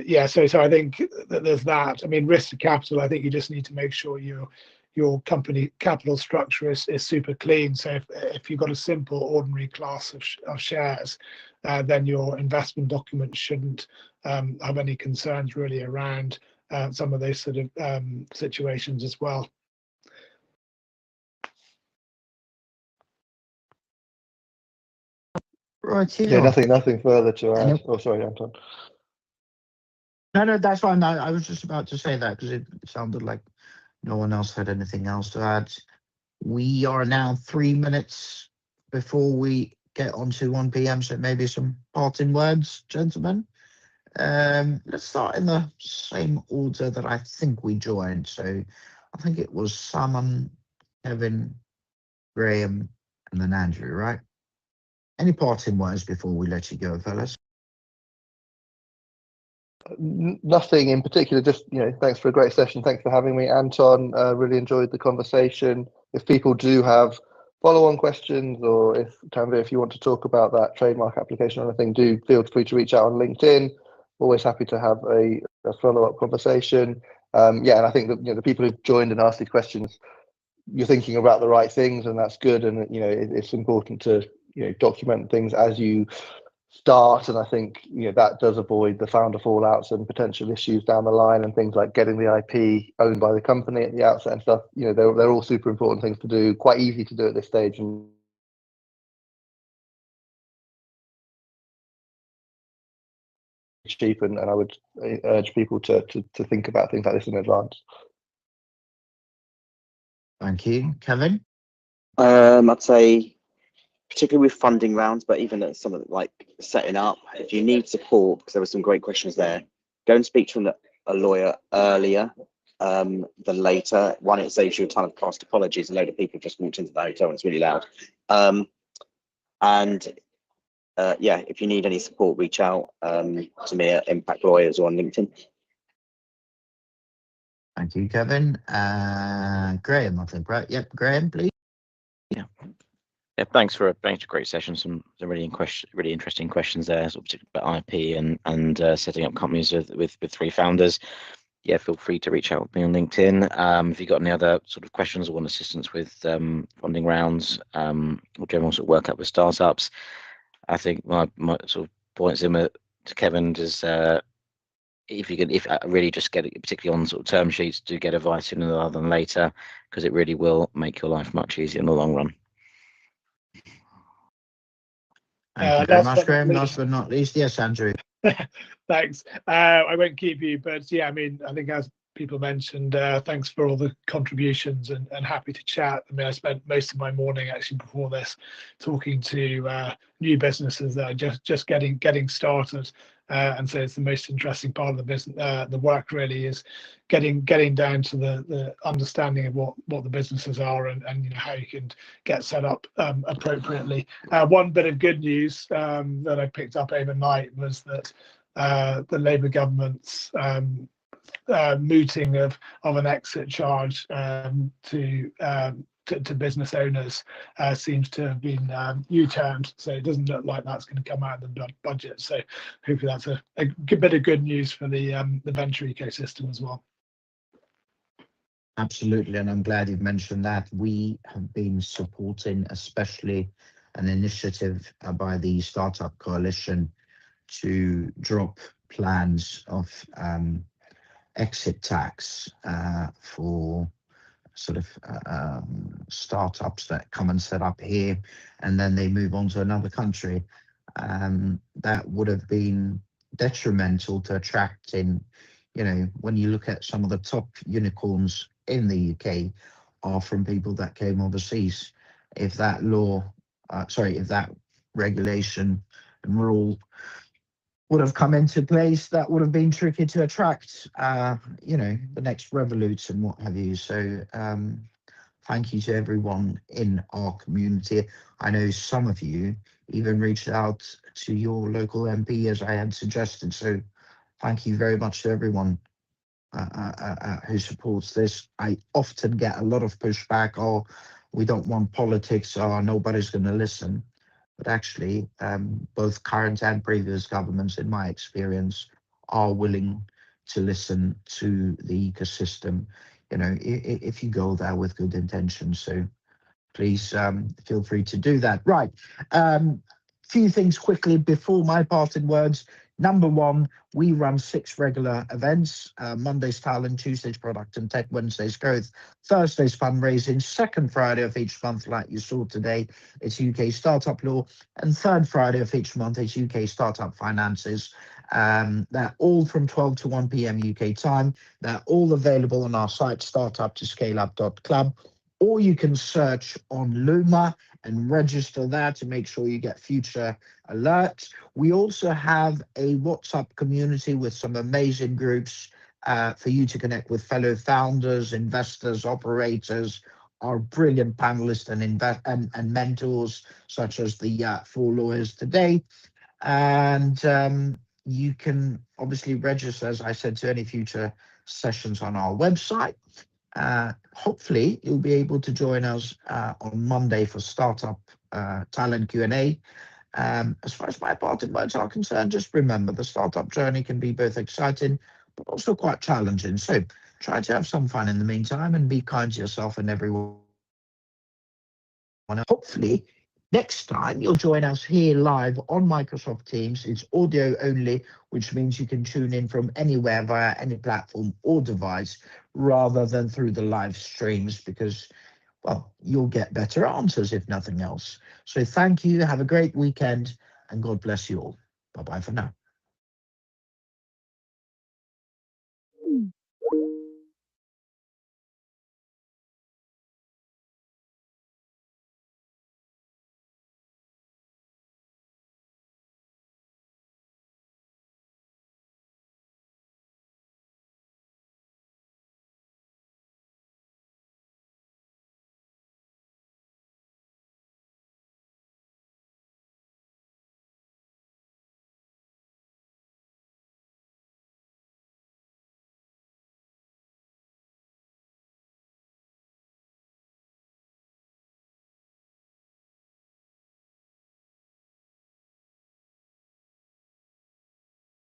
Yeah, so I think that there's that. I mean, risk to capital, I think you just need to make sure your company capital structure is super clean. So if you've got a simple ordinary class of shares, then your investment document shouldn't have any concerns really around some of those sort of situations as well. Right. Yeah, nothing further to add. Oh, sorry, Anton. No, that's fine. I was just about to say that because it sounded like no one else had anything else to add. We are now 3 minutes before we get on to 1 p.m. So maybe some parting words, gentlemen. Let's start in the same order that I think we joined. So I think it was Simon, Kevin, Graham, and then Andrew, right? Any parting words before we let you go, fellas? Nothing in particular, just thanks for a great session. Thanks for having me, Anton. Really enjoyed the conversation. If people do have follow-on questions, or if you want to talk about that trademark application or anything, do feel free to reach out on LinkedIn. Always happy to have a follow-up conversation. And I think that the people who've joined and asked these questions, you're thinking about the right things, and that's good. And it's important to document things as you start, and I think that does avoid the founder fallouts and potential issues down the line, and things like getting the IP owned by the company at the outset and stuff. They're all super important things to do, quite easy to do at this stage, and cheap. And I would urge people to think about things like this in advance. Thank you, Kevin. I'd say, particularly with funding rounds, but even at some of like setting up, if you need support, because there were some great questions there, go and speak to a lawyer earlier than later. One, it saves you a ton of past apologies. A load of people just walked into the hotel and it's really loud. Yeah, if you need any support, reach out to me at Impact Lawyers or on LinkedIn. Thank you, Kevin. Graham, I think, right? Yep, Graham, please. Yeah, thanks for a great session. Some really interesting questions there, sort of particularly about IP and setting up companies with 3 founders. Yeah, feel free to reach out with me on LinkedIn. If you've got any other sort of questions or want assistance with funding rounds or general sort of work up with startups, I think my sort of points in to Kevin is if I really just get it, particularly on sort of term sheets, do get advice sooner rather than later, because it really will make your life much easier in the long run. Thank you very much, Graham. Last but not least, yes, Andrew. Thanks. I won't keep you, but yeah, I mean, I think as people mentioned, thanks for all the contributions and happy to chat. I mean, I spent most of my morning actually before this talking to new businesses that are just getting started. And so it's the most interesting part of the business. The work really is getting down to the understanding of what the businesses are and you know, how you can get set up appropriately. One bit of good news that I picked up overnight was that the Labour government's mooting of an exit charge to business owners seems to have been U-turned, so it doesn't look like that's going to come out of the budget. So hopefully that's a bit of good news for the venture ecosystem as well. Absolutely, and I'm glad you've mentioned that. We have been supporting especially an initiative by the Startup Coalition to drop plans of exit tax for sort of startups that come and set up here and then they move on to another country. That would have been detrimental to attracting, you know, when you look at some of the top unicorns in the UK are from people that came overseas. If that law, if that regulation and rule would have come into place, that would have been tricky to attract, you know, the next Revoluts and what have you. So thank you to everyone in our community. I know some of you even reached out to your local MP as I had suggested. So thank you very much to everyone who supports this. I often get a lot of pushback, oh, we don't want politics, or nobody's going to listen. But actually, both current and previous governments, in my experience, are willing to listen to the ecosystem, you know, if you go there with good intentions. So please feel free to do that. Right. Few things quickly before my parting words. Number one, we run 6 regular events. Monday's Talent, Tuesday's Product and Tech, Wednesday's Growth, Thursday's Fundraising, second Friday of each month, like you saw today, it's UK Startup Law, and third Friday of each month, it's UK Startup Finances. They're all from 12 to 1 p.m. UK time. They're all available on our site, startup2scaleup.club, or you can search on Luma and register there to make sure you get future alerts. We also have a WhatsApp community with some amazing groups for you to connect with fellow founders, investors, operators, our brilliant panelists and mentors, such as the 4 lawyers today. And you can obviously register, as I said, to any future sessions on our website. Hopefully you'll be able to join us on Monday for Startup Talent Q&A. As far as my parting words are concerned, just remember the startup journey can be both exciting but also quite challenging. So try to have some fun in the meantime and be kind to yourself and everyone. Hopefully next time you'll join us here live on Microsoft Teams. It's audio only, which means you can tune in from anywhere via any platform or device rather than through the live streams, because, well, you'll get better answers if nothing else. So thank you, have a great weekend, and God bless you all. Bye-bye for now.